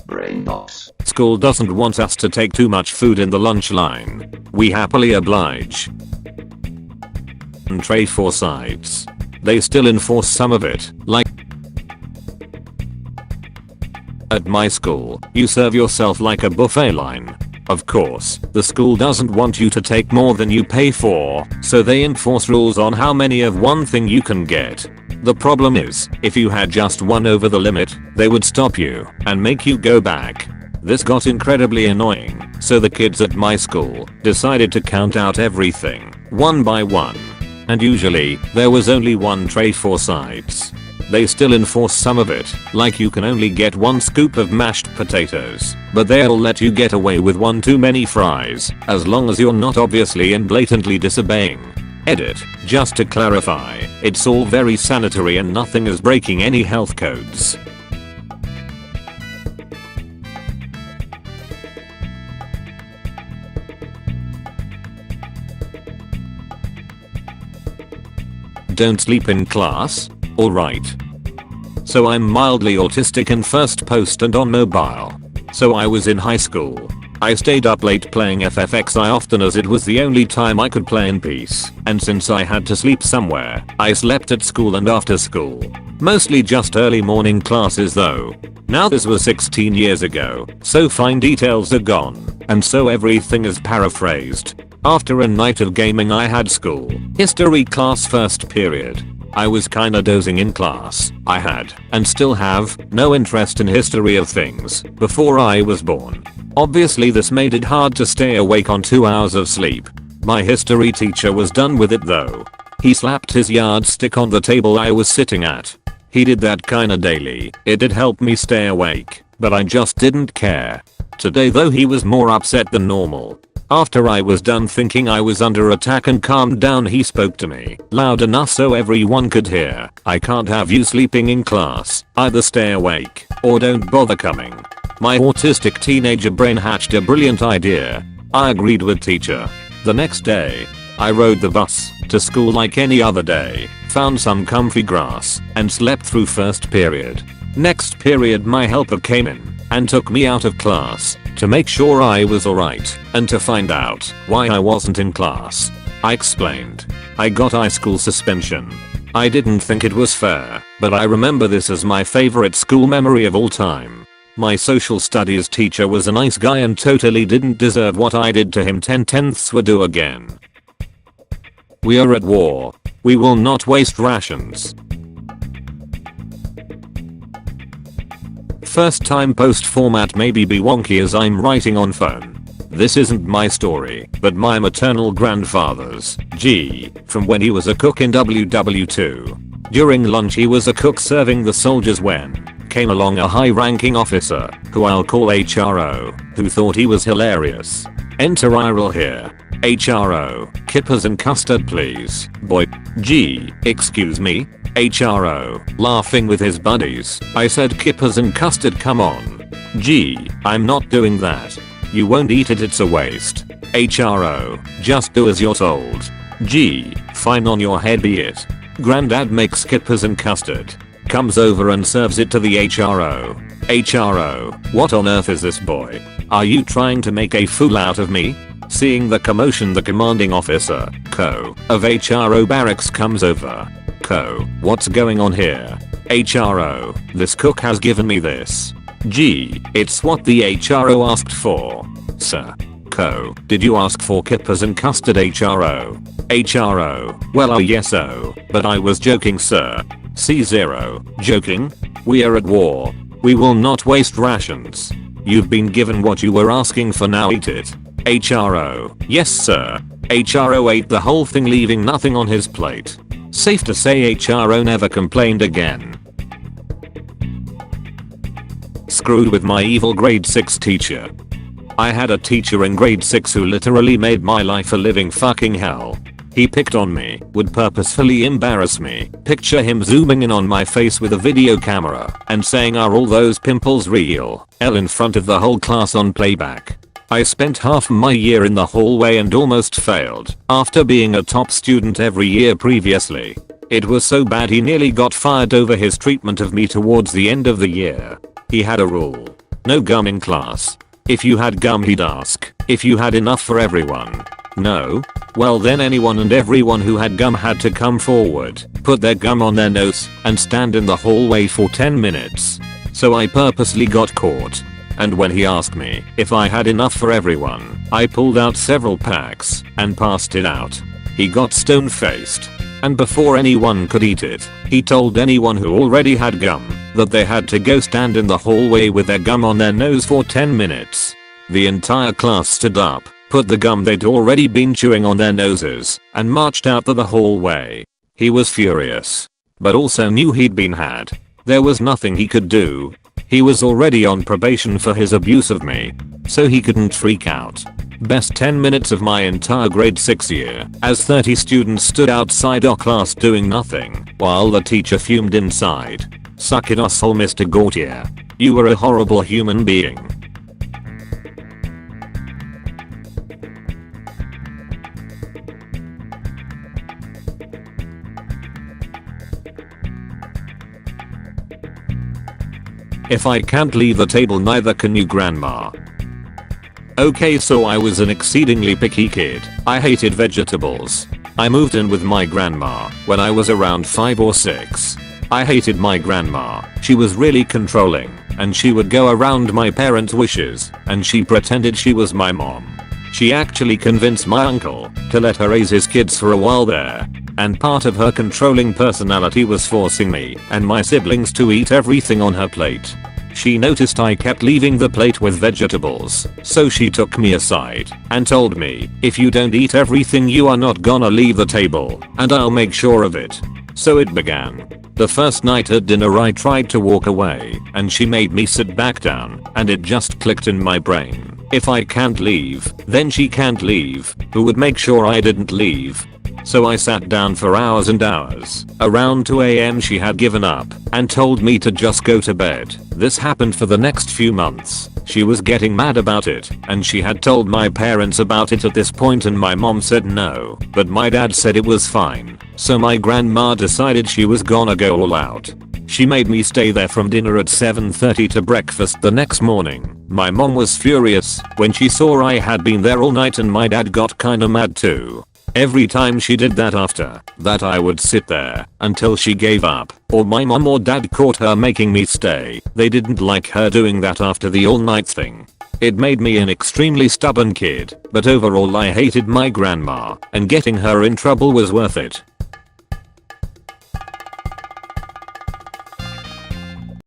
Brain box. School doesn't want us to take too much food in the lunch line. We happily oblige and trade for sides. They still enforce some of it, like at my school, you serve yourself like a buffet line. Of course, the school doesn't want you to take more than you pay for, so they enforce rules on how many of one thing you can get. The problem is, if you had just one over the limit, they would stop you and make you go back. This got incredibly annoying, so the kids at my school decided to count out everything, one by one. And usually, there was only one tray for sides. They still enforce some of it, like you can only get one scoop of mashed potatoes, but they'll let you get away with one too many fries, as long as you're not obviously and blatantly disobeying. Edit, just to clarify, it's all very sanitary and nothing is breaking any health codes. Don't sleep in class? Alright. So I'm mildly autistic and first post and on mobile. So I was in high school. I stayed up late playing FFXI often as it was the only time I could play in peace, and since I had to sleep somewhere, I slept at school and after school. Mostly just early morning classes though. Now this was 16 years ago, so fine details are gone, and so everything is paraphrased. After a night of gaming I had school history class first period. I was kinda dozing in class. I had, and still have, no interest in history of things before I was born. Obviously this made it hard to stay awake on 2 hours of sleep. My history teacher was done with it though. He slapped his yardstick on the table I was sitting at. He did that kinda daily. It did help me stay awake, but I just didn't care. Today though he was more upset than normal. After I was done thinking I was under attack and calmed down, he spoke to me loud enough so everyone could hear. I can't have you sleeping in class. Either stay awake or don't bother coming. My autistic teenager brain hatched a brilliant idea. I agreed with teacher. The next day, I rode the bus to school like any other day, found some comfy grass, and slept through first period. Next period my helper came in and took me out of class to make sure I was alright and to find out why I wasn't in class. I explained. I got high school suspension. I didn't think it was fair, but I remember this as my favorite school memory of all time. My social studies teacher was a nice guy and totally didn't deserve what I did to him. 10/10ths would do again. We are at war. We will not waste rations. First time post format maybe be wonky as I'm writing on phone. This isn't my story, but my maternal grandfather's, from when he was a cook in WW2. During lunch he was a cook serving the soldiers when came along a high-ranking officer, who I'll call HRO, who thought he was hilarious. Enter IRL here. HRO, kippers and custard please. Boy. Excuse me? HRO, laughing with his buddies. I said kippers and custard, come on. I'm not doing that. You won't eat it, it's a waste. HRO, just do as you're told. Fine, on your head be it. Granddad makes kippers and custard. Comes over and serves it to the HRO. HRO, what on earth is this boy? Are you trying to make a fool out of me? Seeing the commotion, the commanding officer, of HRO barracks comes over. What's going on here? HRO, this cook has given me this. It's what the HRO asked for. Sir. Did you ask for kippers and custard? HRO. Well yes but I was joking sir. C0, joking? We are at war. We will not waste rations. You've been given what you were asking for, now eat it. HRO, yes sir. HRO ate the whole thing, leaving nothing on his plate. Safe to say HRO never complained again. Screwed with my evil grade 6 teacher. I had a teacher in grade 6 who literally made my life a living fucking hell. He picked on me, would purposefully embarrass me. Picture him zooming in on my face with a video camera and saying, "Are all those pimples real?" in front of the whole class on playback. I spent half my year in the hallway and almost failed after being a top student every year previously. It was so bad he nearly got fired over his treatment of me towards the end of the year. He had a rule. No gum in class. If you had gum he'd ask if you had enough for everyone. No? Well then anyone and everyone who had gum had to come forward, put their gum on their nose, and stand in the hallway for 10 minutes. So I purposely got caught. And when he asked me if I had enough for everyone, I pulled out several packs and passed it out. He got stone-faced. And before anyone could eat it, he told anyone who already had gum that they had to go stand in the hallway with their gum on their nose for 10 minutes. The entire class stood up, put the gum they'd already been chewing on their noses, and marched out to the hallway. He was furious, but also knew he'd been had. There was nothing he could do. He was already on probation for his abuse of me, so he couldn't freak out. Best 10 minutes of my entire grade 6 year, as 30 students stood outside our class doing nothing, while the teacher fumed inside. Suck it asshole Mr. Gautier. You were a horrible human being. If I can't leave the table neither can you, grandma. Okay, so I was an exceedingly picky kid. I hated vegetables. I moved in with my grandma when I was around 5 or 6. I hated my grandma. She was really controlling, and she would go around my parents' wishes, and she pretended she was my mom. She actually convinced my uncle to let her raise his kids for a while there. And part of her controlling personality was forcing me and my siblings to eat everything on her plate. She noticed I kept leaving the plate with vegetables, so she took me aside and told me, if you don't eat everything you are not gonna leave the table, and I'll make sure of it. So it began. The first night at dinner I tried to walk away, and she made me sit back down, and it just clicked in my brain. If I can't leave, then she can't leave. Who would make sure I didn't leave? So I sat down for hours and hours. Around 2 AM she had given up and told me to just go to bed. This happened for the next few months. She was getting mad about it, and she had told my parents about it at this point, and my mom said no, but my dad said it was fine. So my grandma decided she was gonna go all out. She made me stay there from dinner at 7:30 to breakfast the next morning. My mom was furious when she saw I had been there all night, and my dad got kinda mad too. Every time she did that after that I would sit there until she gave up, or my mom or dad caught her making me stay. They didn't like her doing that after the all night thing. It made me an extremely stubborn kid, but overall I hated my grandma, and getting her in trouble was worth it.